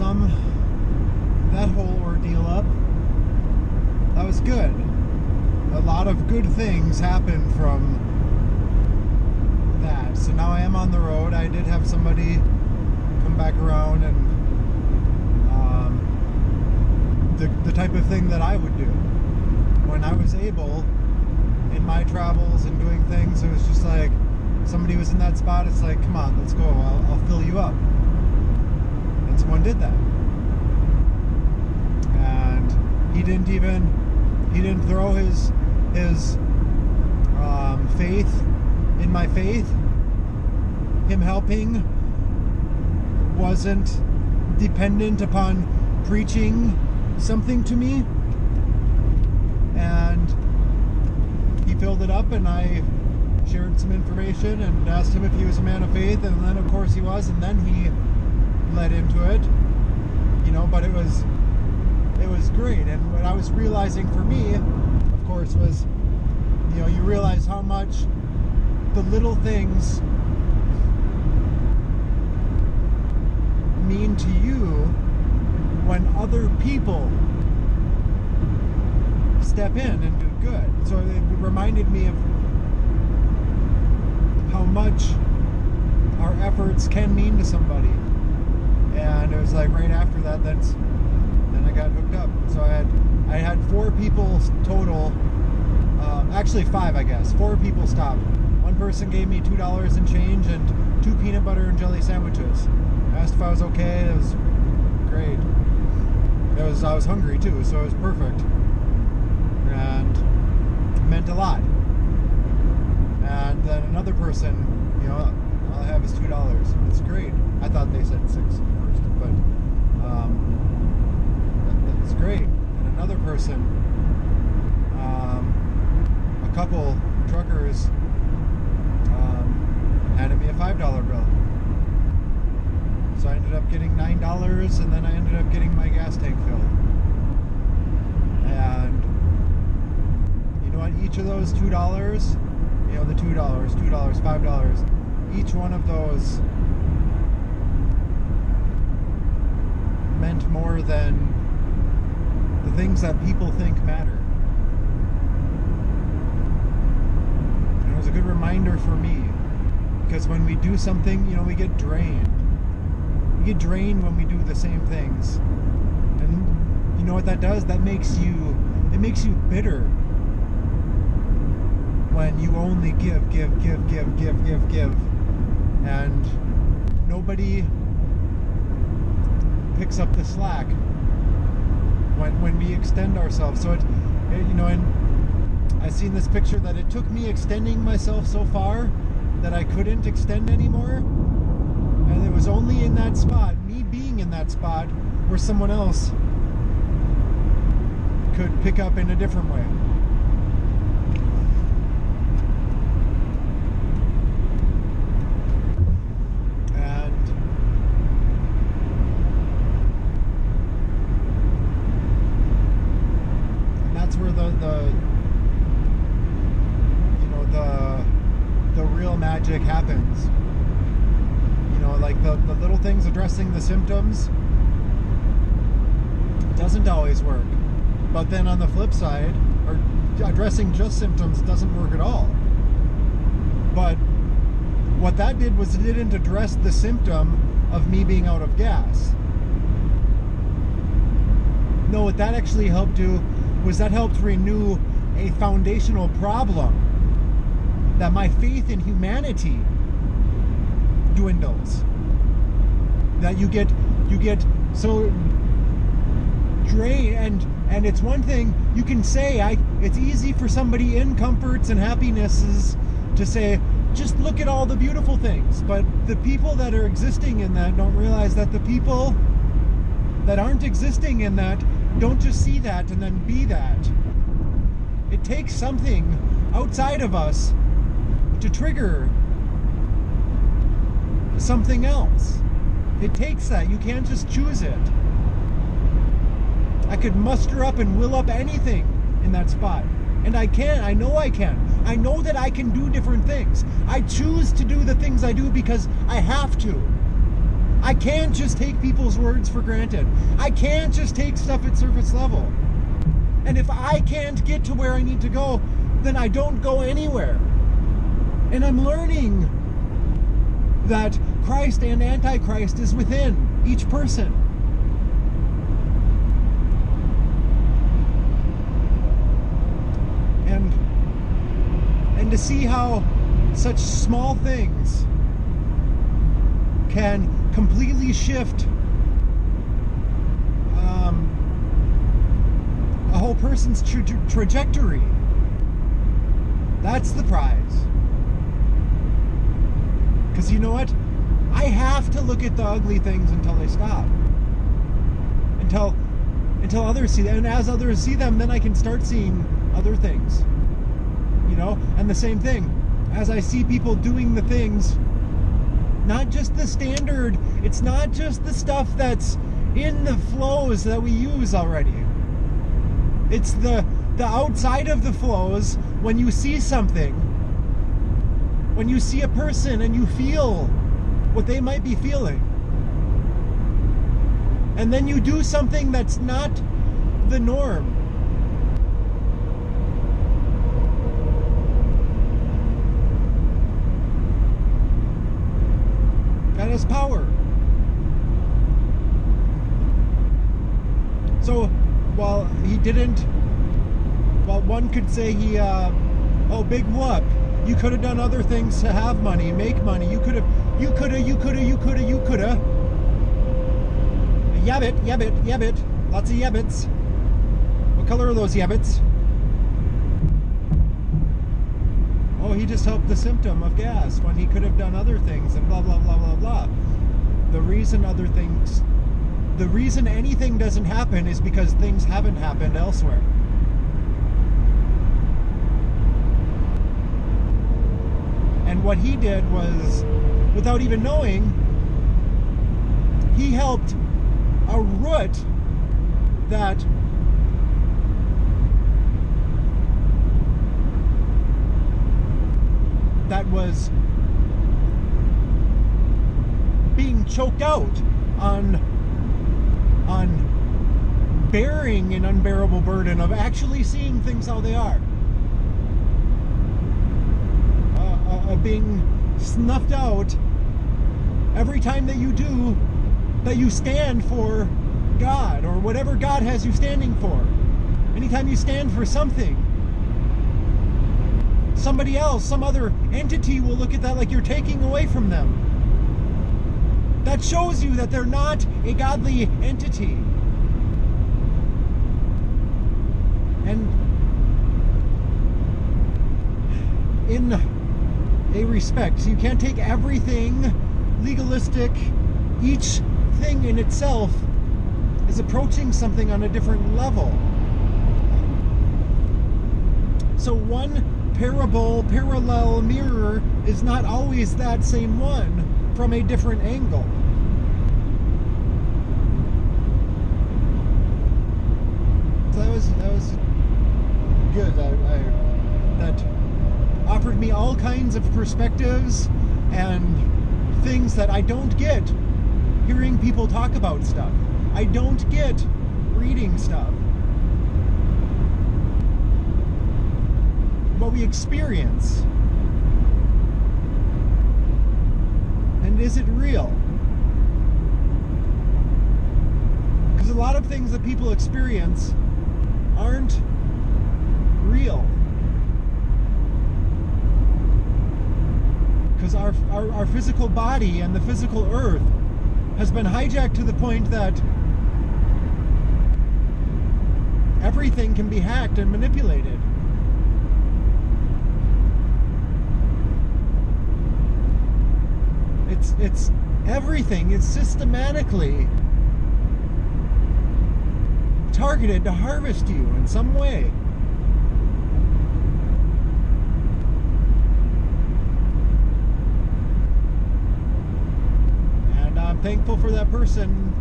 sum that whole ordeal up, that was good. A lot of good things happened from that. So now I am on the road. I did have somebody come back around, and the type of thing that I would do when I was able in my travels and doing things. It was just like somebody was in that spot. It's like, come on, let's go. I'll fill you up. And someone did that. And he didn't throw his faith in my faith. Him helping wasn't dependent upon preaching something to me, and he filled it up, and I shared some information and asked him if he was a man of faith, and then of course he was, and then he led into it, but it was great. And what I was realizing for me, of course, was you realize how much the little things mean to you when other people step in and do good. So it reminded me of how much our efforts can mean to somebody. And it was like right after that, then I got hooked up. So I had 4 people total, actually 5, I guess. 4 people stopped. One person gave me $2 and change and 2 peanut butter and jelly sandwiches. I asked if I was okay. It was great. I was hungry too, so it was perfect. And it meant a lot. And then another person, all I have is $2. It's great. I thought they said 6 first, but that's great. And another person, a couple truckers handed me a $5 bill. So I ended up getting $9, and then I ended up getting my gas tank filled. And on each of those $2, the $2, $5, each one of those meant more than the things that people think matter. And it was a good reminder for me, because when we do something, we get drained. We get drained when we do the same things. And you know what that does? It makes you bitter. When you only give, and nobody picks up the slack when we extend ourselves. So and I've seen this picture that it took me extending myself so far that I couldn't extend anymore. And it was only in that spot, me being in that spot, where someone else could pick up in a different way. And that's where the real magic happens. Like the little things addressing the symptoms doesn't always work. But then on the flip side, or addressing just symptoms doesn't work at all. But what that did was it didn't address the symptom of me being out of gas. No, what that actually helped do was that helped renew a foundational problem, that my faith in humanity dwindles. That you get so drained, and it's one thing you can say, it's easy for somebody in comforts and happinesses to say, just look at all the beautiful things. But the people that are existing in that don't realize that the people that aren't existing in that don't just see that and then be that. It takes something outside of us to trigger something else. It takes that. You can't just choose it. I could muster up and will up anything in that spot. And I can. I know I can. I know that I can do different things. I choose to do the things I do because I have to. I can't just take people's words for granted. I can't just take stuff at surface level. And if I can't get to where I need to go, then I don't go anywhere. And I'm learning that Christ and Antichrist is within each person. And to see how such small things can completely shift a whole person's trajectory. That's the prize. Because you know what? I have to look at the ugly things until they stop. Until others see them. And as others see them, then I can start seeing other things. You know? And the same thing. As I see people doing the things, not just the standard, it's not just the stuff that's in the flows that we use already. It's the outside of the flows, when you see something, when you see a person and you feel what they might be feeling, and then you do something that's not the norm. That has power. So, while he didn't, well, one could say he, oh, big whoop. You could have done other things to have money, make money. You could have. Yabbit. Lots of yabbits. What color are those yabbits? Oh, he just helped the symptom of gas when he could have done other things and blah, blah, blah, blah, blah. The reason anything doesn't happen is because things haven't happened elsewhere. And what he did was, without even knowing, he helped a root that was being choked out on bearing an unbearable burden of actually seeing things how they are. Being snuffed out every time that you stand for God or whatever God has you standing for. Anytime you stand for something, somebody else, some other entity will look at that like you're taking away from them. That shows you that they're not a godly entity. And in a respect, you can't take everything legalistic. Each thing in itself is approaching something on a different level. So one parallel mirror is not always that same one from a different angle. So that was good. That offered me all kinds of perspectives and things that I don't get hearing people talk about stuff. I don't get reading stuff. What we experience. And is it real? Because a lot of things that people experience aren't real. Because our physical body and the physical earth has been hijacked to the point that everything can be hacked and manipulated. It's everything is systematically targeted to harvest you in some way. And I'm thankful for that person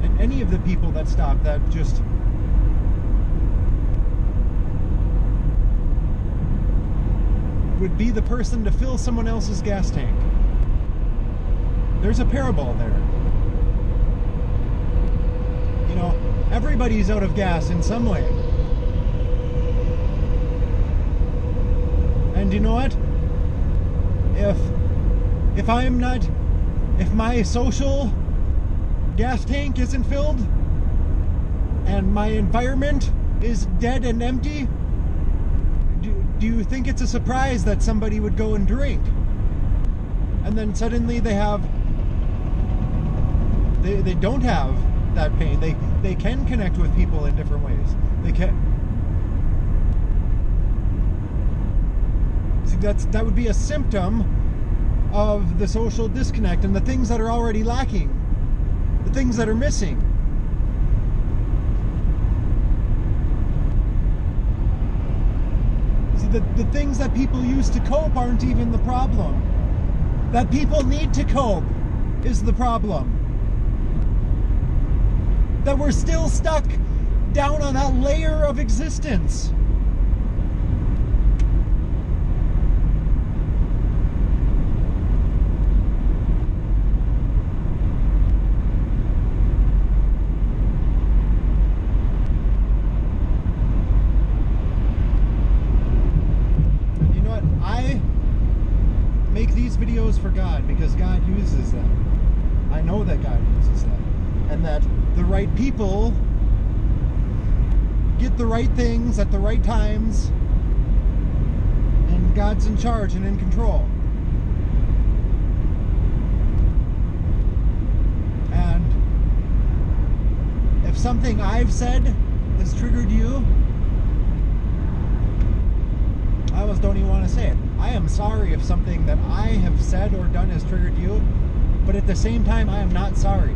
and any of the people that stopped, that just would be the person to fill someone else's gas tank. There's a parable there. Everybody's out of gas in some way. And you know what? If my social gas tank isn't filled and my environment is dead and empty, do you think it's a surprise that somebody would go and drink? And then suddenly they don't have that pain. They can connect with people in different ways. They can. See, that would be a symptom of the social disconnect and the things that are already lacking, the things that are missing. See, the things that people use to cope aren't even the problem. That people need to cope is the problem. That we're still stuck down on that layer of existence. Videos for God because God uses them. I know that God uses them, and that the right people get the right things at the right times, and God's in charge and in control. And if something I've said has triggered you, I almost don't even want to say it. I am sorry if something that I have said or done has triggered you, but at the same time, I am not sorry.